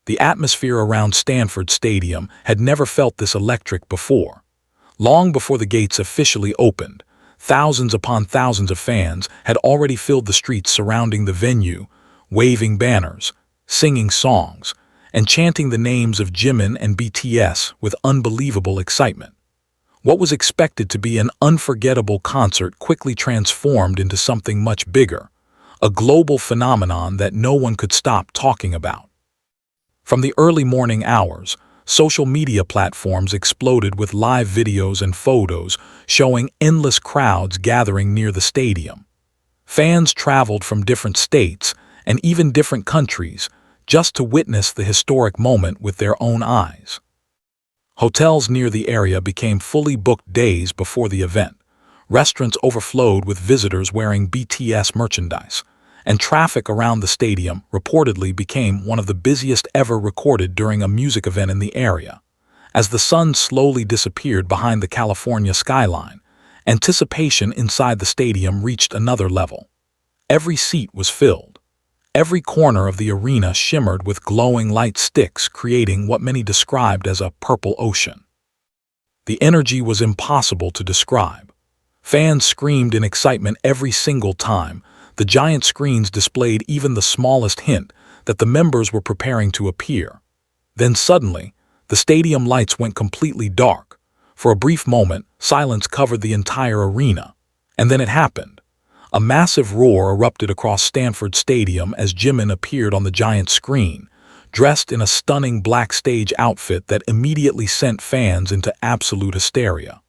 The atmosphere around Stanford Stadium had never felt this electric before. Long before the gates officially opened, thousands upon thousands of fans had already filled the streets surrounding the venue, waving banners, singing songs, and chanting the names of Jimin and BTS with unbelievable excitement. What was expected to be an unforgettable concert quickly transformed into something much bigger, a global phenomenon that no one could stop talking about. From the early morning hours, social media platforms exploded with live videos and photos showing endless crowds gathering near the stadium. Fans traveled from different states and even different countries just to witness the historic moment with their own eyes. Hotels near the area became fully booked days before the event. Restaurants overflowed with visitors wearing BTS merchandise, and traffic around the stadium reportedly became one of the busiest ever recorded during a music event in the area. As the sun slowly disappeared behind the California skyline, anticipation inside the stadium reached another level. Every seat was filled. Every corner of the arena shimmered with glowing light sticks, creating what many described as a purple ocean. The energy was impossible to describe. Fans screamed in excitement every single time. The giant screens displayed even the smallest hint that the members were preparing to appear. Then suddenly, the stadium lights went completely dark. For a brief moment, silence covered the entire arena. And then it happened. A massive roar erupted across Stanford Stadium as Jimin appeared on the giant screen, dressed in a stunning black stage outfit that immediately sent fans into absolute hysteria.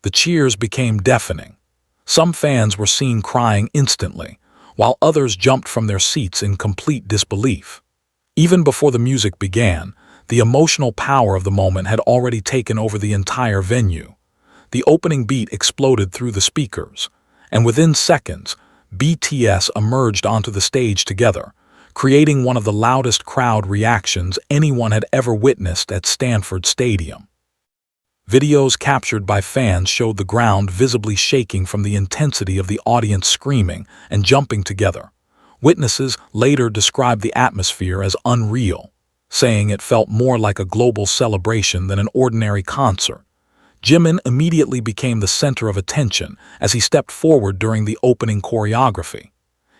The cheers became deafening. Some fans were seen crying instantly, while others jumped from their seats in complete disbelief. Even before the music began, the emotional power of the moment had already taken over the entire venue. The opening beat exploded through the speakers, and within seconds, BTS emerged onto the stage together, creating one of the loudest crowd reactions anyone had ever witnessed at Stanford Stadium. Videos captured by fans showed the ground visibly shaking from the intensity of the audience screaming and jumping together. Witnesses later described the atmosphere as unreal, saying it felt more like a global celebration than an ordinary concert. Jimin immediately became the center of attention as he stepped forward during the opening choreography.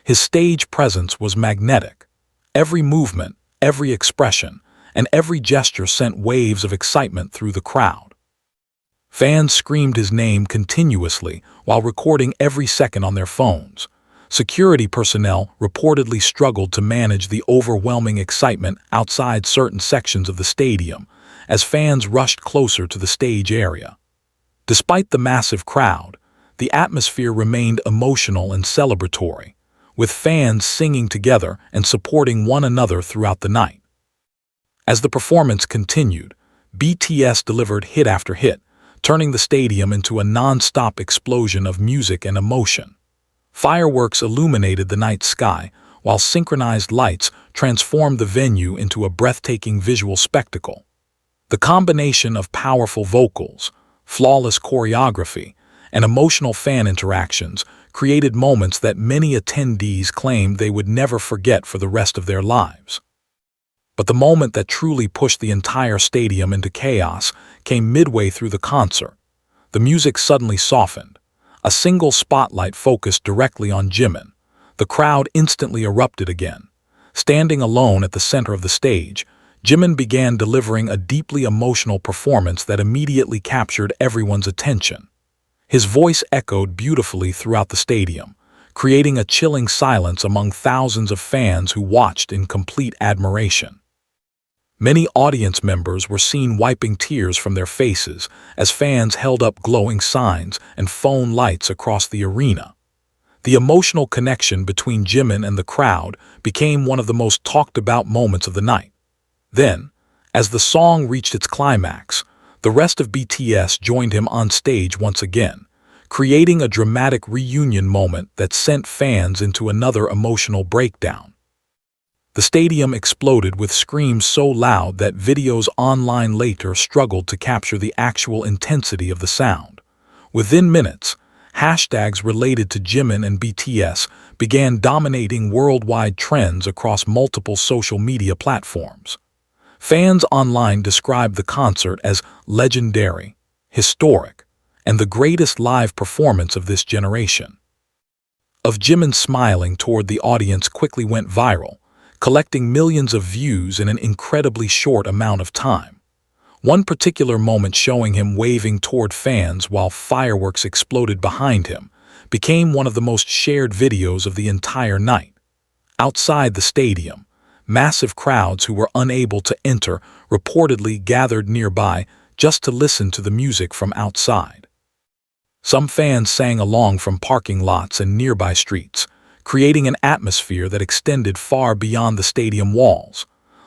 His stage presence was magnetic. Every movement, every expression, and every gesture sent waves of excitement through the crowd. Fans screamed his name continuously while recording every second on their phones. Security personnel reportedly struggled to manage the overwhelming excitement outside certain sections of the stadium as fans rushed closer to the stage area. Despite the massive crowd, the atmosphere remained emotional and celebratory, with fans singing together and supporting one another throughout the night. As the performance continued, BTS delivered hit after hit, turning the stadium into a non-stop explosion of music and emotion. Fireworks illuminated the night sky, while synchronized lights transformed the venue into a breathtaking visual spectacle. The combination of powerful vocals, flawless choreography, and emotional fan interactions created moments that many attendees claimed they would never forget for the rest of their lives. But the moment that truly pushed the entire stadium into chaos came midway through the concert. The music suddenly softened. A single spotlight focused directly on Jimin. The crowd instantly erupted again. Standing alone at the center of the stage, Jimin began delivering a deeply emotional performance that immediately captured everyone's attention. His voice echoed beautifully throughout the stadium, creating a chilling silence among thousands of fans who watched in complete admiration. Many audience members were seen wiping tears from their faces as fans held up glowing signs and phone lights across the arena. The emotional connection between Jimin and the crowd became one of the most talked-about moments of the night. Then, as the song reached its climax, the rest of BTS joined him on stage once again, creating a dramatic reunion moment that sent fans into another emotional breakdown. The stadium exploded with screams so loud that videos online later struggled to capture the actual intensity of the sound. Within minutes, hashtags related to Jimin and BTS began dominating worldwide trends across multiple social media platforms. Fans online described the concert as legendary, historic, and the greatest live performance of this generation. Of Jimin smiling toward the audience quickly went viral, collecting millions of views in an incredibly short amount of time. One particular moment showing him waving toward fans while fireworks exploded behind him became one of the most shared videos of the entire night. Outside the stadium, massive crowds who were unable to enter reportedly gathered nearby just to listen to the music from outside. Some fans sang along from parking lots and nearby streets, creating an atmosphere that extended far beyond the stadium walls.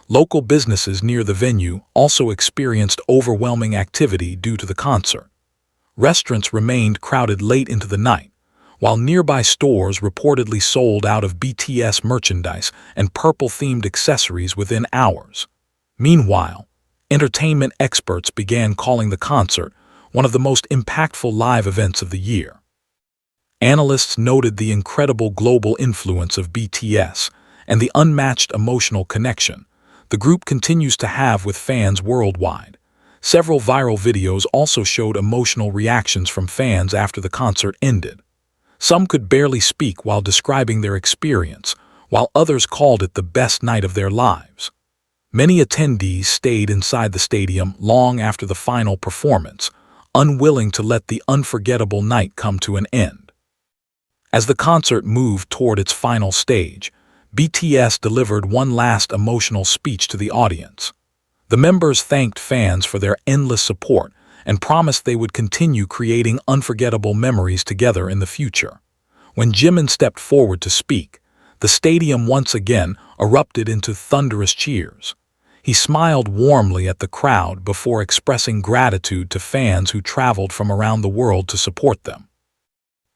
Local businesses near the venue also experienced overwhelming activity due to the concert. Restaurants remained crowded late into the night, while nearby stores reportedly sold out of BTS merchandise and purple-themed accessories within hours. Meanwhile, entertainment experts began calling the concert one of the most impactful live events of the year. Analysts noted the incredible global influence of BTS and the unmatched emotional connection the group continues to have with fans worldwide. Several viral videos also showed emotional reactions from fans after the concert ended. Some could barely speak while describing their experience, while others called it the best night of their lives. Many attendees stayed inside the stadium long after the final performance, unwilling to let the unforgettable night come to an end. As the concert moved toward its final stage, BTS delivered one last emotional speech to the audience. The members thanked fans for their endless support and promised they would continue creating unforgettable memories together in the future. When Jimin stepped forward to speak, the stadium once again erupted into thunderous cheers. He smiled warmly at the crowd before expressing gratitude to fans who traveled from around the world to support them.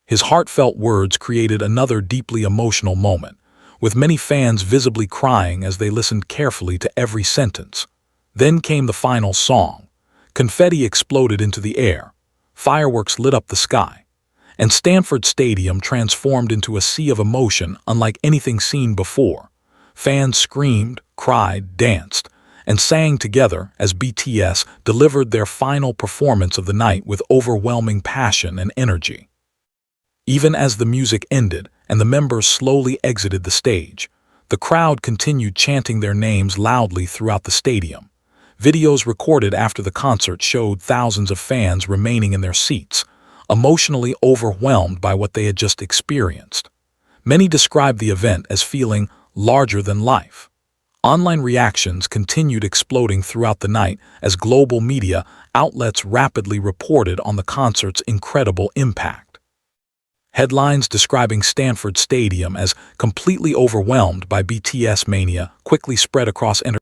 His heartfelt words created another deeply emotional moment, with many fans visibly crying as they listened carefully to every sentence. Then came the final song. Confetti exploded into the air, fireworks lit up the sky, and Stanford Stadium transformed into a sea of emotion unlike anything seen before. Fans screamed, cried, danced, and sang together as BTS delivered their final performance of the night with overwhelming passion and energy. Even as the music ended and the members slowly exited the stage, the crowd continued chanting their names loudly throughout the stadium. Videos recorded after the concert showed thousands of fans remaining in their seats, emotionally overwhelmed by what they had just experienced. Many described the event as feeling larger than life. Online reactions continued exploding throughout the night as global media outlets rapidly reported on the concert's incredible impact. Headlines describing Stanford Stadium as completely overwhelmed by BTS mania quickly spread across entertainment.